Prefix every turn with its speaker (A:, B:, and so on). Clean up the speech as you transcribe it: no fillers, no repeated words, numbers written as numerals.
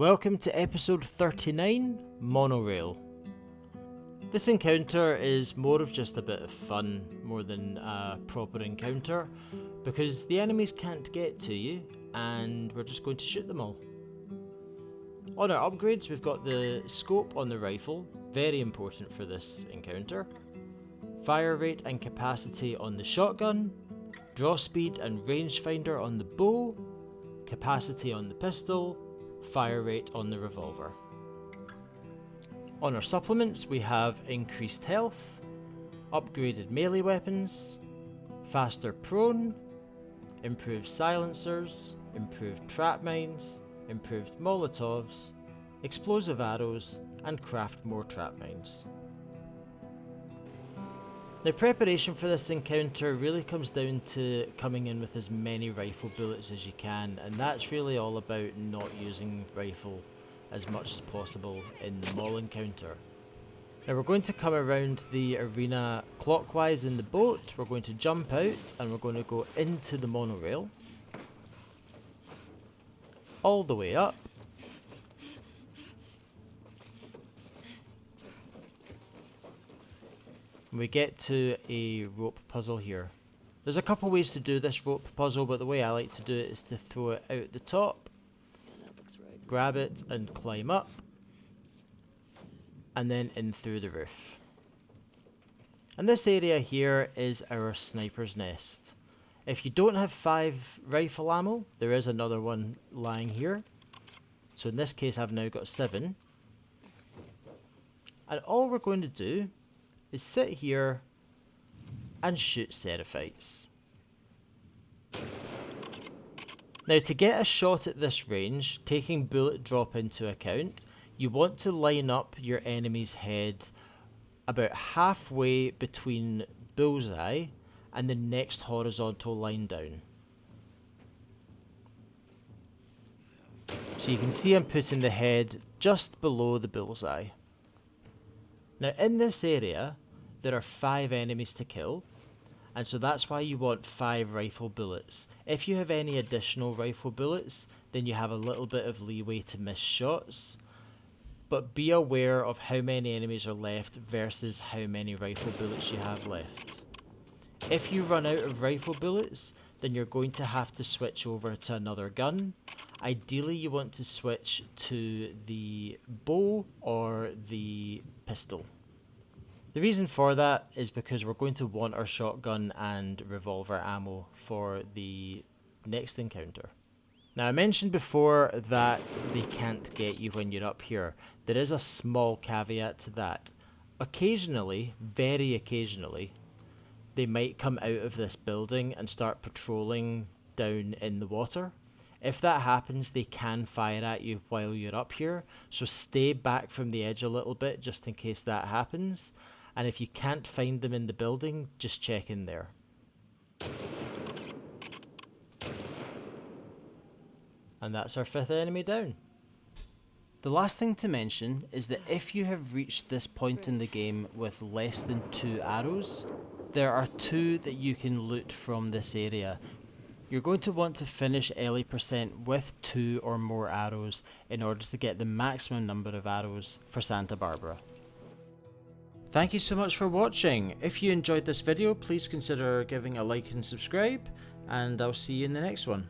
A: Welcome to episode 39, Monorail. This encounter is more of just a bit of fun, more than a proper encounter, because the enemies can't get to you, and we're just going to shoot them all. On our upgrades, we've got the scope on the rifle, very important for this encounter, fire rate and capacity on the shotgun, draw speed and rangefinder on the bow, capacity on the pistol, fire rate on the revolver. On our supplements we have increased health, upgraded melee weapons, faster prone, improved silencers, improved trap mines, improved molotovs, explosive arrows, and craft more trap mines. Now, preparation for this encounter really comes down to coming in with as many rifle bullets as you can, and that's really all about not using rifle as much as possible in the mall encounter. Now we're going to come around the arena clockwise in the boat, we're going to jump out and we're going to go into the monorail, all the way up, we get to a rope puzzle here. There's a couple ways to do this rope puzzle, but the way I like to do it is to throw it out the top, grab it and climb up, and then in through the roof. And this area here is our sniper's nest. If you don't have 5 rifle ammo, there is another one lying here. So in this case I've now got 7. And all we're going to do is sit here and shoot seraphites. Now, to get a shot at this range, taking bullet drop into account, you want to line up your enemy's head about halfway between bullseye and the next horizontal line down. So you can see I'm putting the head just below the bullseye. Now in this area, there are 5 enemies to kill, and so that's why you want 5 rifle bullets. If you have any additional rifle bullets, then you have a little bit of leeway to miss shots, but be aware of how many enemies are left versus how many rifle bullets you have left. If you run out of rifle bullets, then you're going to have to switch over to another gun. Ideally you want to switch to the bow or the pistol. The reason for that is because we're going to want our shotgun and revolver ammo for the next encounter. Now, I mentioned before that they can't get you when you're up here. There is a small caveat to that. Occasionally, very occasionally, they might come out of this building and start patrolling down in the water. If that happens, they can fire at you while you're up here, so stay back from the edge a little bit just in case that happens. And if you can't find them in the building, just check in there. And that's our 5th enemy down. The last thing to mention is that if you have reached this point in the game with less than 2 arrows, there are 2 that you can loot from this area. You're going to want to finish LE% with 2 or more arrows in order to get the maximum number of arrows for Santa Barbara. Thank you so much for watching. If you enjoyed this video, please consider giving a like and subscribe, and I'll see you in the next one.